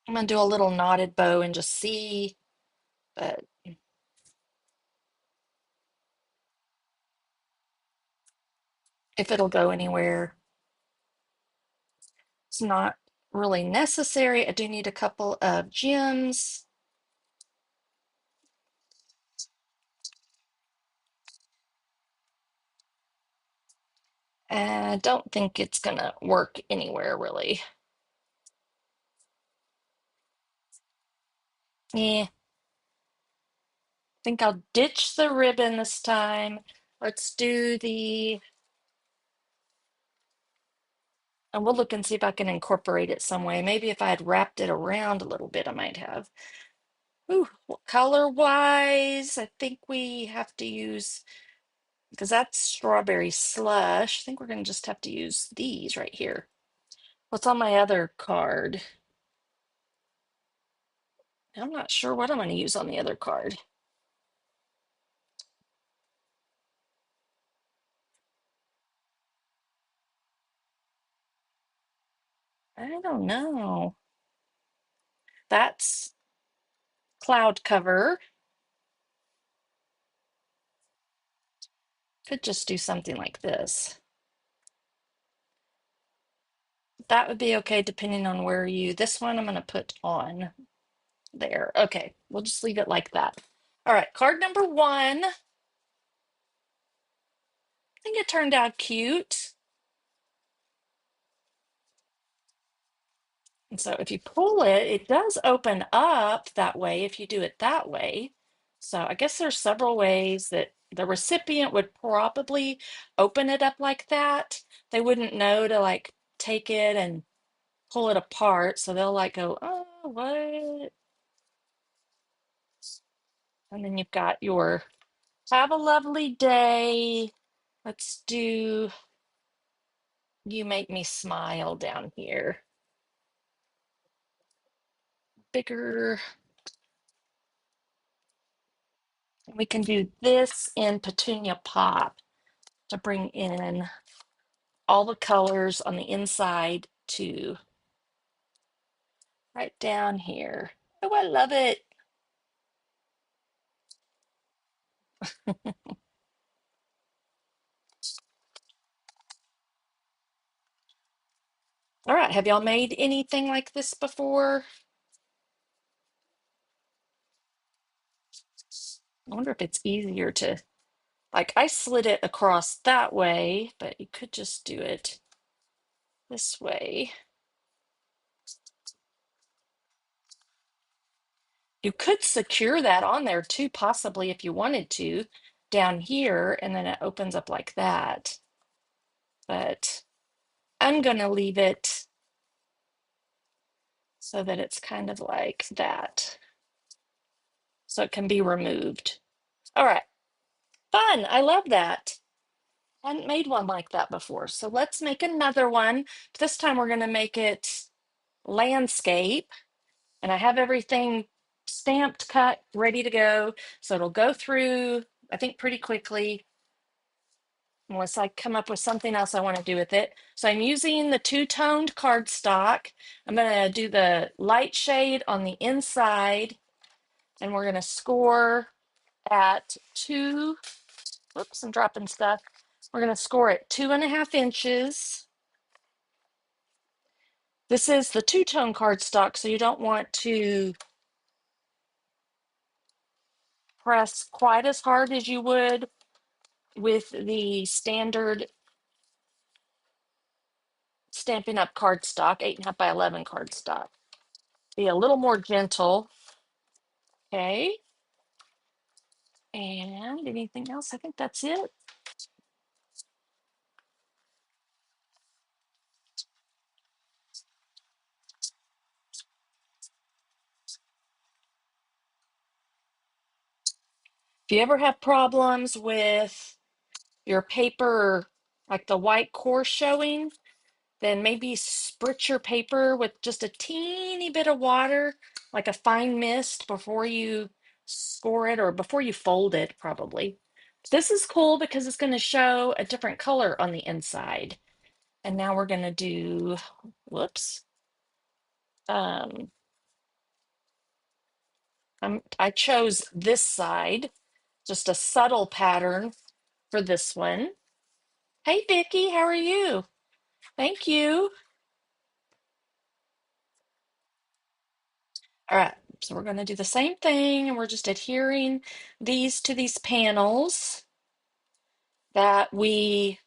I'm gonna do a little knotted bow and just see, but if it'll go anywhere. It's not really necessary. I do need a couple of gems. I don't think it's gonna work anywhere really. Yeah, I think I'll ditch the ribbon this time. Let's do the, and we'll look and see if I can incorporate it some way. Maybe if I had wrapped it around a little bit, I might have. Ooh, color wise, I think we have to use, because that's strawberry slush. I think we're gonna just have to use these right here. What's on my other card? I'm not sure what I'm going to use on the other card. I don't know. That's cloud cover. Could just do something like this. That would be okay depending on where you, this one I'm going to put on there. Okay, we'll just leave it like that. All right, card number one. I think it turned out cute. And so if you pull it, it does open up that way if you do it that way. So I guess there's several ways that the recipient would probably open it up like that. They wouldn't know to like take it and pull it apart. So they'll like go, oh, what? And then you've got your have a lovely day. Let's do you make me smile down here. Bigger. We can do this in Petunia Pop to bring in all the colors on the inside too. Right down here. Oh, I love it. All right, have y'all made anything like this before? I wonder if it's easier to, like I slid it across that way, but you could just do it this way. You could secure that on there too, possibly if you wanted to, down here, and then it opens up like that. But I'm gonna leave it so that it's kind of like that, so it can be removed. All right, fun. I love that. I hadn't made one like that before. So let's make another one. This time we're going to make it landscape. And I have everything stamped, cut, ready to go. So it'll go through, I think, pretty quickly, unless I come up with something else I want to do with it. So I'm using the two-toned cardstock. I'm going to do the light shade on the inside, and we're going to score at two. Whoops, I'm dropping stuff. We're going to score at 2.5 inches. This is the two-tone cardstock, so you don't want to press quite as hard as you would with the standard Stampin' Up! Cardstock, 8.5 by 11 cardstock. Be a little more gentle. Okay. And anything else? I think that's it. If you ever have problems with your paper, like the white core showing, then maybe spritz your paper with just a teeny bit of water, like a fine mist, before you score it or before you fold it, probably. This is cool because it's going to show a different color on the inside. And now we're going to do, whoops. Um, I chose this side, just a subtle pattern for this one. Hey, Vicky, how are you? Thank you. All right, so we're going to do the same thing, and we're just adhering these to these panels that we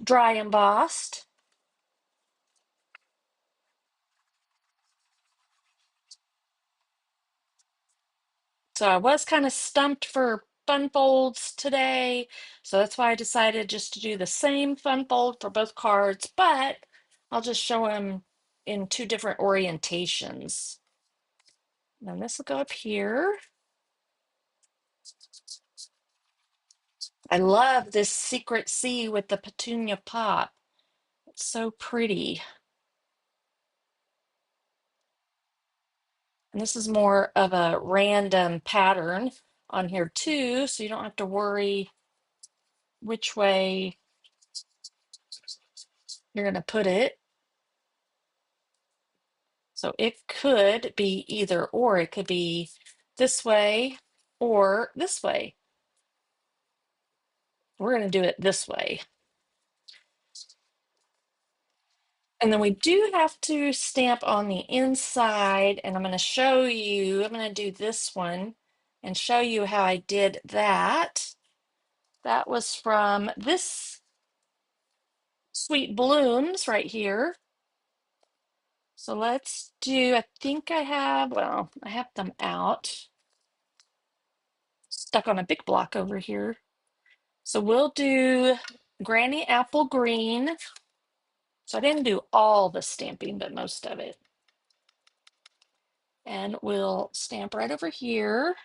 dry embossed. So I was kind of stumped for fun folds today, so that's why I decided just to do the same fun fold for both cards, but I'll just show them in two different orientations. And this will go up here. I love this secret C with the petunia pop. It's so pretty. And this is more of a random pattern on here too, so you don't have to worry which way you're going to put it. So it could be either or. It could be this way or this way. We're going to do it this way. And then we do have to stamp on the inside, and I'm going to show you, I'm going to do this one and show you how I did that. That was from this Sweet Blooms right here. So let's do, I think I have, well, I have them out, stuck on a big block over here. So we'll do Granny Apple Green. So I didn't do all the stamping, but most of it. And we'll stamp right over here.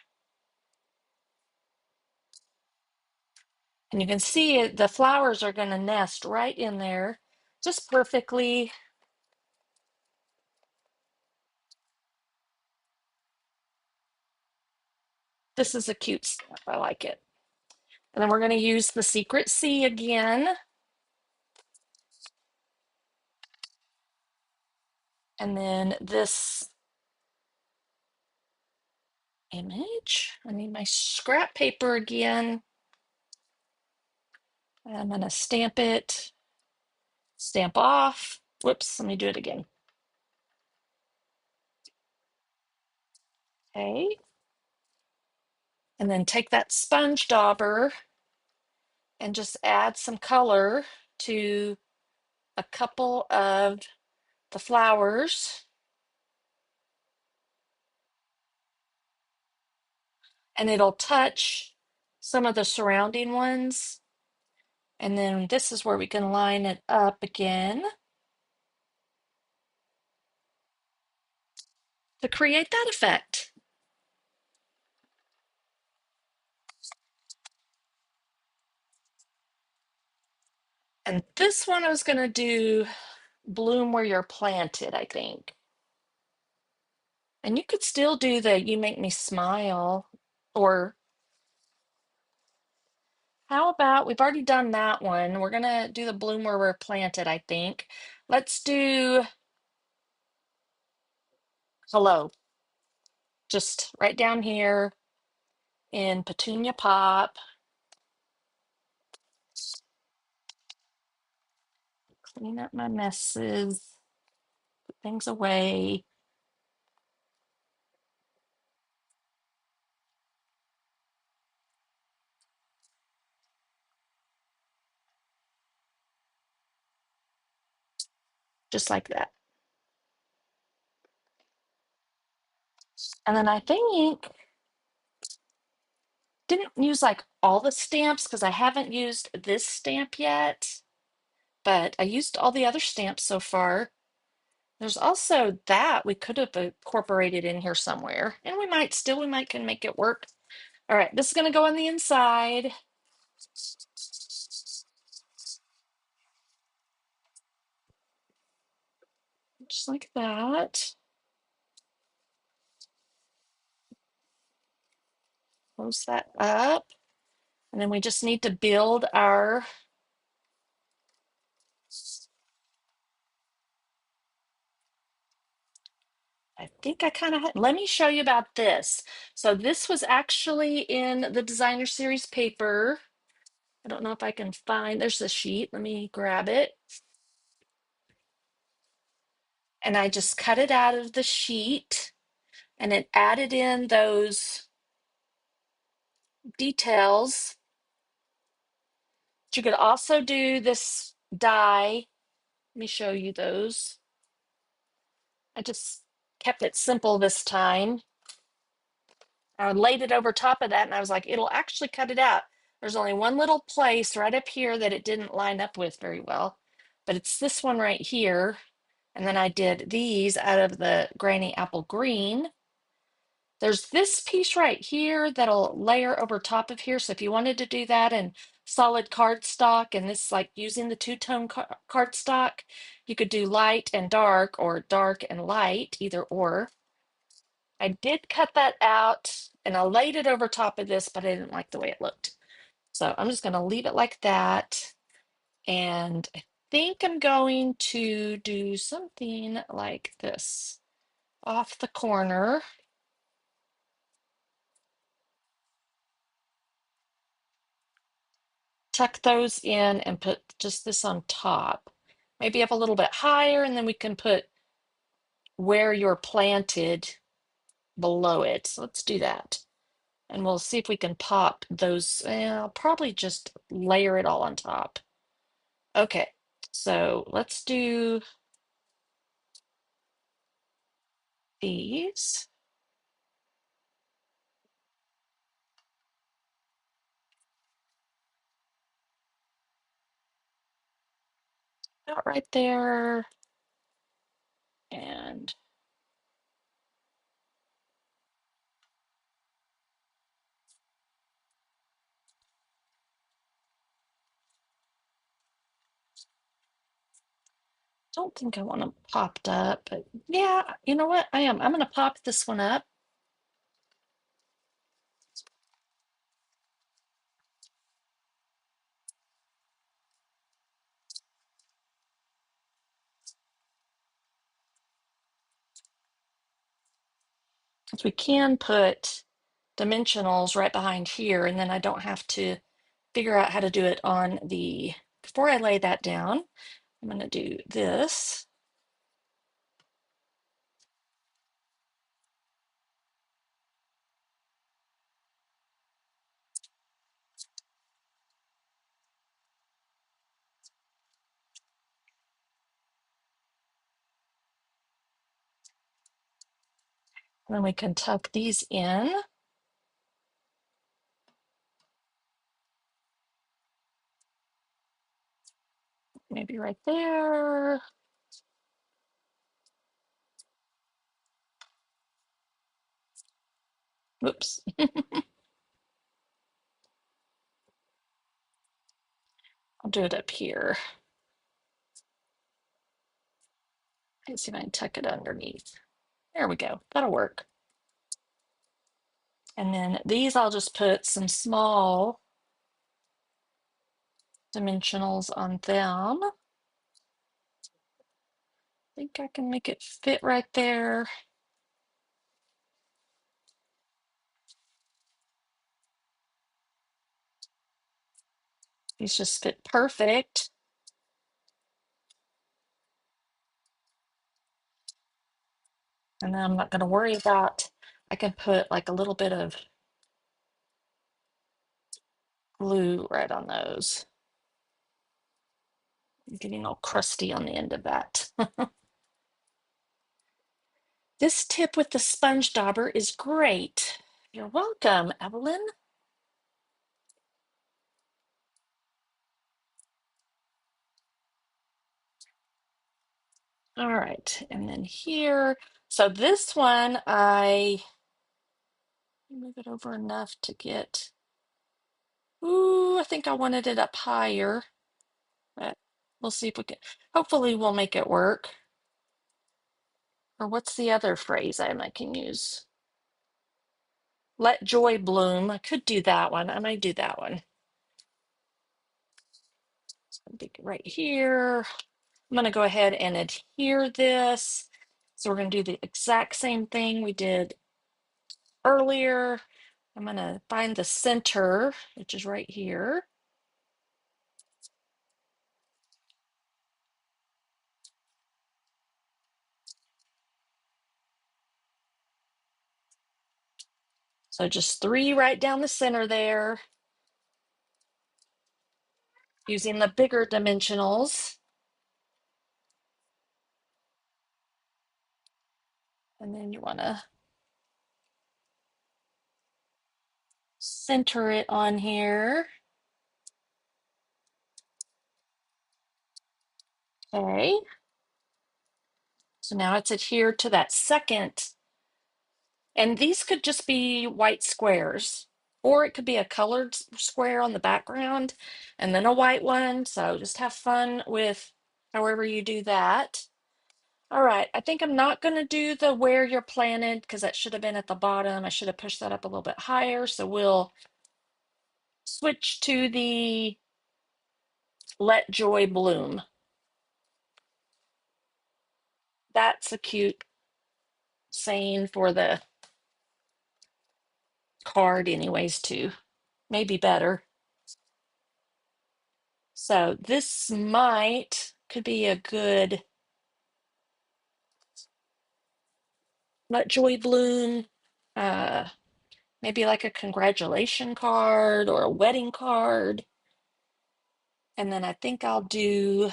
And you can see it, the flowers are going to nest right in there just perfectly. This is a cute stamp. I like it. And then we're going to use the Secret C again. And then this image. I need my scrap paper again. I'm going to stamp it, stamp off. Whoops, let me do it again. Okay. And then take that sponge dauber and just add some color to a couple of the flowers. And it'll touch some of the surrounding ones. And then this is where we can line it up again to create that effect. And this one I was going to do Bloom Where You're Planted, I think. And you could still do the You Make Me Smile, or how about we've already done that one. We're going to do the Bloom Where We're Planted, I think. Let's do Hello, just right down here in Petunia Pop. Clean up my messes, put things away. just like that. And then I think didn't use like all the stamps because I haven't used this stamp yet, but I used all the other stamps so far. There's also that we could have incorporated in here somewhere, and we might still, we might can make it work. All right, this is going to go on the inside. Just like that. Close that up. And then we just need to build our, I think I kind of had, let me show you about this. So this was actually in the designer series paper. I don't know if I can find, there's the sheet. Let me grab it. And I just cut it out of the sheet and it added in those details. You could also do this die. Let me show you those. I just kept it simple this time. I laid it over top of that and I was like, it'll actually cut it out. There's only one little place right up here that it didn't line up with very well, but it's this one right here. And then I did these out of the Granny Apple Green. There's this piece right here that'll layer over top of here. So if you wanted to do that in solid cardstock and this like using the two-tone cardstock, you could do light and dark or dark and light, either or. I did cut that out and I laid it over top of this, but I didn't like the way it looked. So I'm just going to leave it like that. And I think I'm going to do something like this off the corner. Tuck those in and put just this on top. Maybe up a little bit higher, and then we can put where you're planted below it. So let's do that. And we'll see if we can pop those. I'll probably just layer it all on top. Okay, so let's do these. Out right there. And don't think I want them popped up, but yeah, you know what? I am. I'm going to pop this one up. Because we can put dimensionals right behind here, and then I don't have to figure out how to do it on the, before I lay that down, I'm going to do this. And then we can tuck these in. Maybe right there. Whoops. I'll do it up here. Let's see if I can tuck it underneath. There we go. That'll work. And then these, I'll just put some small dimensionals on them. I think I can make it fit right there. These just fit perfect. And then I'm not going to worry about, I can put like a little bit of glue right on those. I'm getting all crusty on the end of that. This tip with the sponge dauber is great. You're welcome, Evelyn. All right, and then here. So this one, I move it over enough to get, ooh, I think I wanted it up higher, but we'll see if we can, hopefully we'll make it work. Or what's the other phrase I can use? Let joy bloom. I could do that one. I might do that one. So right here. I'm going to go ahead and adhere this. So we're going to do the exact same thing we did earlier. I'm going to find the center, which is right here. So just 3 right down the center there, using the bigger dimensionals. And then you want to center it on here. Okay. So now it's adhered to that second. And these could just be white squares, or it could be a colored square on the background and then a white one. So just have fun with however you do that. All right, I think I'm not going to do the where you're planted because that should have been at the bottom. I should have pushed that up a little bit higher. So we'll switch to the let joy bloom. That's a cute saying for the card anyways too. Maybe better. So this could be a good let joy bloom. Uh, maybe like a congratulation card or a wedding card. And then I think I'll do,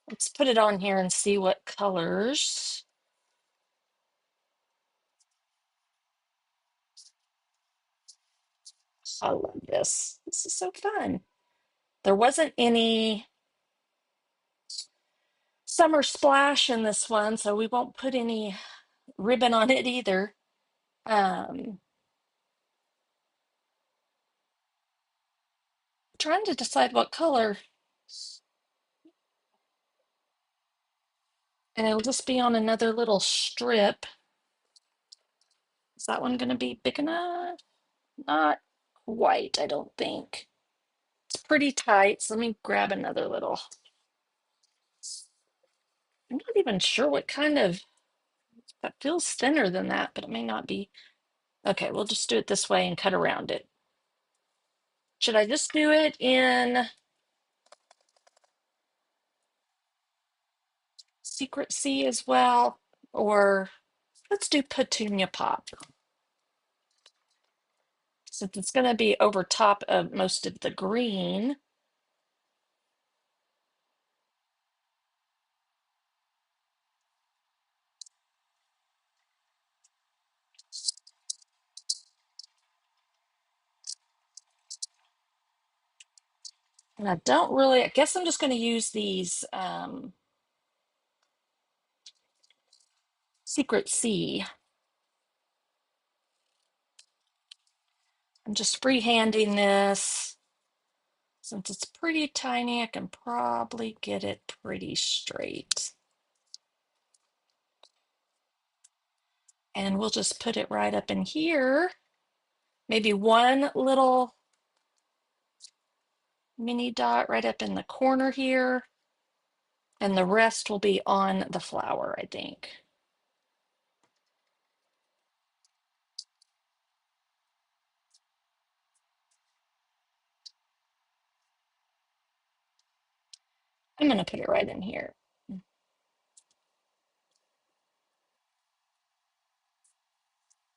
let's put it on here and see what colors. I love this. This is so fun. There wasn't any summer splash in this one, so we won't put any ribbon on it either. Trying to decide what color, and it'll just be on another little strip. Is that one going to be big enough? Not quite, I don't think. It's pretty tight, so let me grab another little. I'm not even sure what kind of, that feels thinner than that, but it may not be. Okay, we'll just do it this way and cut around it. Should I just do it in Secret Sea as well? Or let's do Petunia Pop. Since it's going to be over top of most of the green. And I don't really, I guess I'm just going to use these Secret Sea. I'm just freehanding this. Since it's pretty tiny, I can probably get it pretty straight. And we'll just put it right up in here. Maybe one little mini dot right up in the corner here. And the rest will be on the flower, I think. I'm going to put it right in here.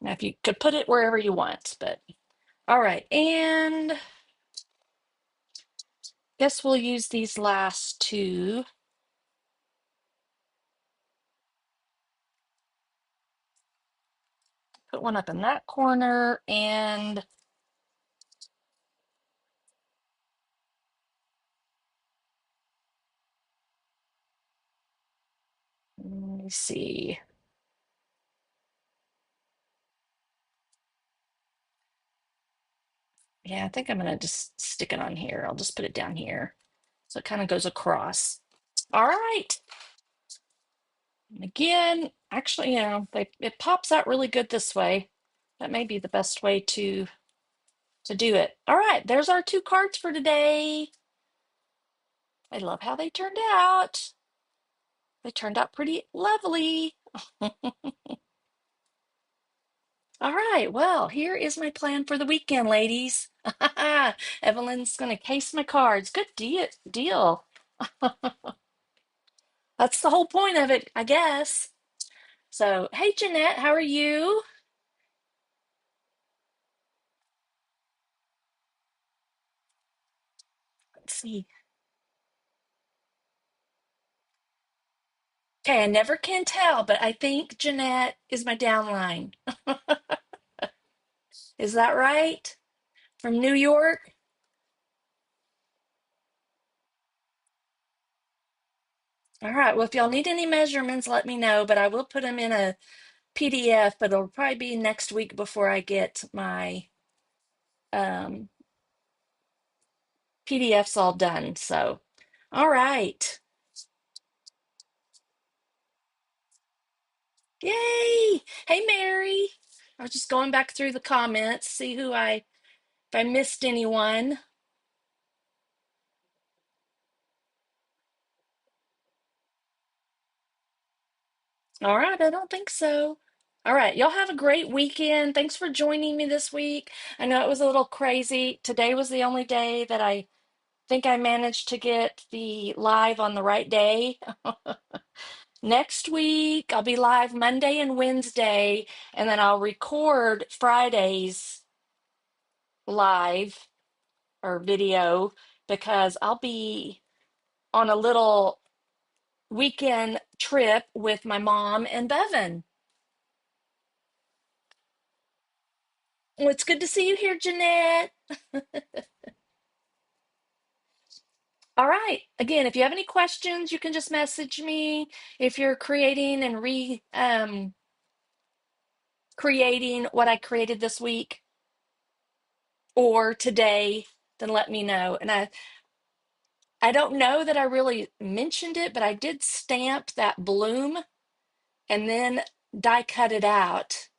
Now, if you could put it wherever you want, but all right. And Guess we'll use these last two. Put one up in that corner and let me see. Yeah, I think I'm gonna just stick it on here. I'll just put it down here. So it kind of goes across. All right. And again, actually, it pops out really good this way. That may be the best way to do it. All right, there's our two cards for today. I love how they turned out. They turned out pretty lovely. All right, well, here is my plan for the weekend, ladies. Evelyn's gonna case my cards. Good deal. That's the whole point of it, I guess. So, hey, Jeanette, how are you? Let's see. Okay, I never can tell, but I think Jeanette is my downline. Is that right? From New York? All right, well, if y'all need any measurements, let me know, but I will put them in a PDF, but it'll probably be next week before I get my um, PDFs all done. So, all right. Yay! Hey, Mary. I was just going back through the comments, see if I missed anyone. All right, I don't think so. All right, y'all have a great weekend. Thanks for joining me this week. I know it was a little crazy. Today was the only day that I think I managed to get the live on the right day. Next week, I'll be live Monday and Wednesday, and then I'll record Friday's live or video because I'll be on a little weekend trip with my mom and Bevan. Well, it's good to see you here, Jeanette. All right. Again, if you have any questions, you can just message me. If you're creating and creating what I created this week or today, then let me know. And I don't know that I really mentioned it, but I did stamp that bloom and then die cut it out.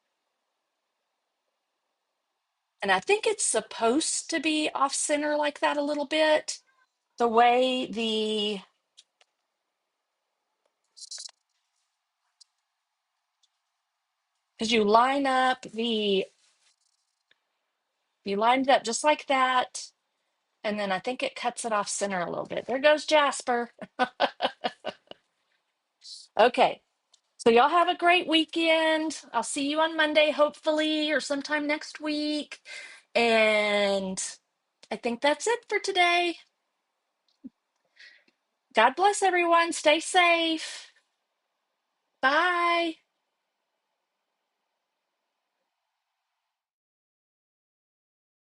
And I think it's supposed to be off center like that a little bit. The way because you line it up just like that. And then I think it cuts it off center a little bit. There goes Jasper. Okay. So y'all have a great weekend. I'll see you on Monday, hopefully, or sometime next week. And I think that's it for today. God bless everyone. Stay safe. Bye.